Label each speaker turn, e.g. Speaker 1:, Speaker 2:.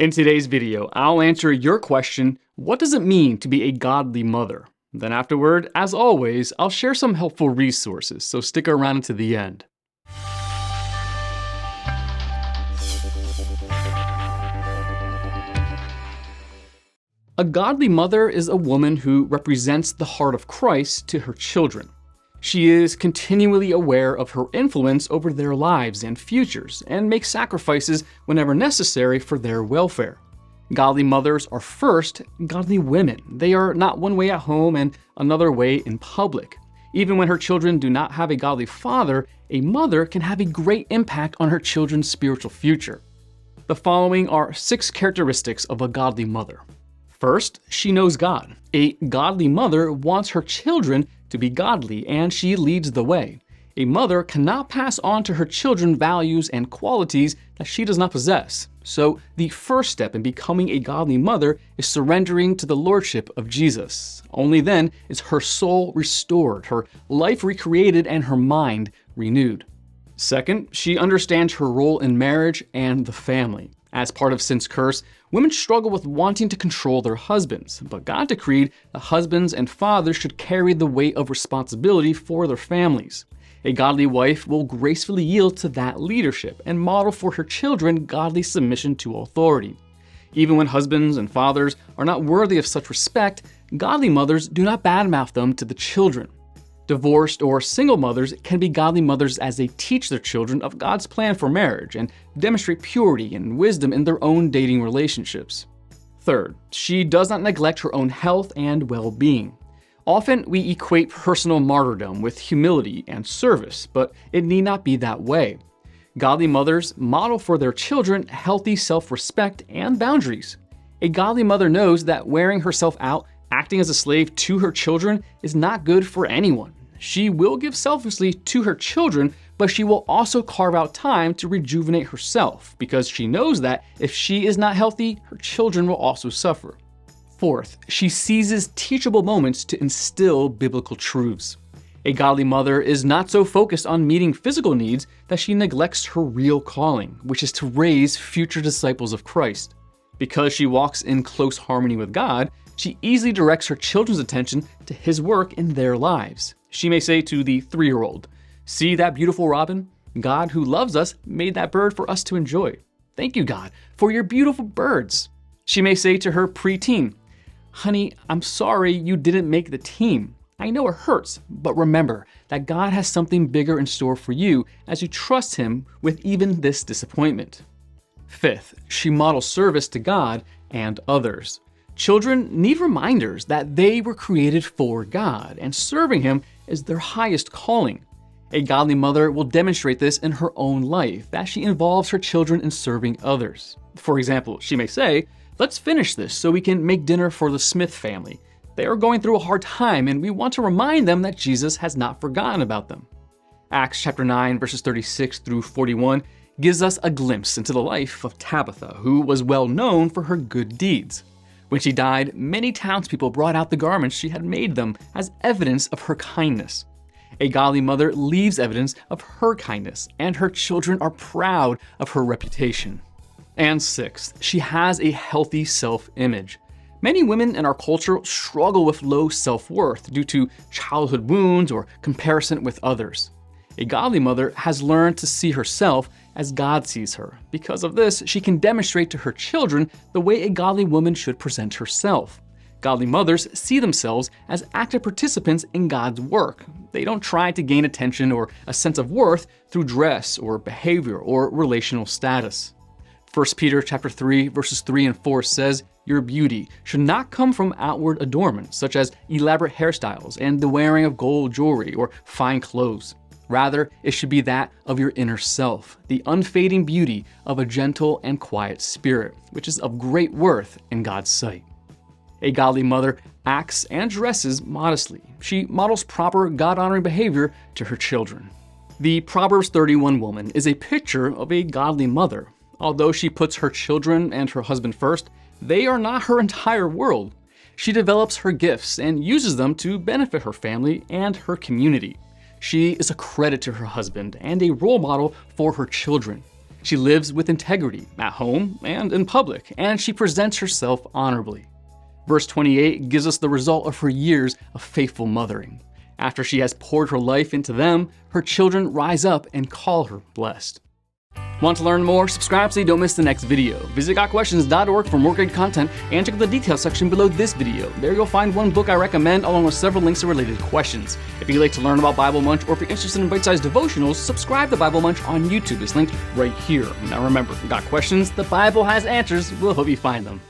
Speaker 1: In today's video, I'll answer your question, what does it mean to be a godly mother? Then afterward, as always, I'll share some helpful resources, so stick around until the end. A godly mother is a woman who represents the heart of Christ to her children. She is continually aware of her influence over their lives and futures, and makes sacrifices whenever necessary for their welfare. Godly mothers are first godly women. They are not one way at home and another way in public. Even when her children do not have a godly father, a mother can have a great impact on her children's spiritual future. The following are 6 characteristics of a godly mother. First, she knows God. A godly mother wants her children to be godly, and she leads the way. A mother cannot pass on to her children values and qualities that she does not possess. So, the first step in becoming a godly mother is surrendering to the lordship of Jesus. Only then is her soul restored, her life recreated, and her mind renewed. Second, she understands her role in marriage and the family. As part of sin's curse, women struggle with wanting to control their husbands, but God decreed that husbands and fathers should carry the weight of responsibility for their families. A godly wife will gracefully yield to that leadership and model for her children godly submission to authority. Even when husbands and fathers are not worthy of such respect, godly mothers do not badmouth them to the children. Divorced or single mothers can be godly mothers as they teach their children of God's plan for marriage and demonstrate purity and wisdom in their own dating relationships. Third, she does not neglect her own health and well-being. Often we equate personal martyrdom with humility and service, but it need not be that way. Godly mothers model for their children healthy self-respect and boundaries. A godly mother knows that wearing herself out, acting as a slave to her children, is not good for anyone. She will give selflessly to her children, but she will also carve out time to rejuvenate herself because she knows that if she is not healthy, her children will also suffer. Fourth, she seizes teachable moments to instill biblical truths. A godly mother is not so focused on meeting physical needs that she neglects her real calling, which is to raise future disciples of Christ. Because she walks in close harmony with God, she easily directs her children's attention to His work in their lives. She may say to the 3-year-old, "See that beautiful robin? God, who loves us, made that bird for us to enjoy. Thank you, God, for your beautiful birds." She may say to her preteen, "Honey, I'm sorry you didn't make the team. I know it hurts, but remember that God has something bigger in store for you as you trust Him with even this disappointment." Fifth, she models service to God and others. Children need reminders that they were created for God, and serving Him is their highest calling. A godly mother will demonstrate this in her own life, that she involves her children in serving others. For example, she may say, "Let's finish this so we can make dinner for the Smith family. They are going through a hard time, and we want to remind them that Jesus has not forgotten about them." Acts chapter 9, verses 36 through 41 gives us a glimpse into the life of Tabitha, who was well known for her good deeds. When she died, many townspeople brought out the garments she had made them as evidence of her kindness. A godly mother leaves evidence of her kindness, and her children are proud of her reputation. And sixth, she has a healthy self-image. Many women in our culture struggle with low self-worth due to childhood wounds or comparison with others. A godly mother has learned to see herself as God sees her. Because of this, she can demonstrate to her children the way a godly woman should present herself. Godly mothers see themselves as active participants in God's work. They don't try to gain attention or a sense of worth through dress or behavior or relational status. 1 Peter chapter 3, verses 3 and 4 says, "Your beauty should not come from outward adornment, such as elaborate hairstyles and the wearing of gold jewelry or fine clothes. Rather, it should be that of your inner self, the unfading beauty of a gentle and quiet spirit, which is of great worth in God's sight." A godly mother acts and dresses modestly. She models proper God-honoring behavior to her children. The Proverbs 31 woman is a picture of a godly mother. Although she puts her children and her husband first, they are not her entire world. She develops her gifts and uses them to benefit her family and her community. She is a credit to her husband and a role model for her children. She lives with integrity at home and in public, and she presents herself honorably. Verse 28 gives us the result of her years of faithful mothering. After she has poured her life into them, her children rise up and call her blessed. Want to learn more? Subscribe so you don't miss the next video. Visit gotquestions.org for more great content and check out the details section below this video. There you'll find one book I recommend along with several links to related questions. If you'd like to learn about Bible Munch or if you're interested in bite-sized devotionals, subscribe to Bible Munch on YouTube. It's linked right here. Now remember, got questions? The Bible has answers. We'll help you find them.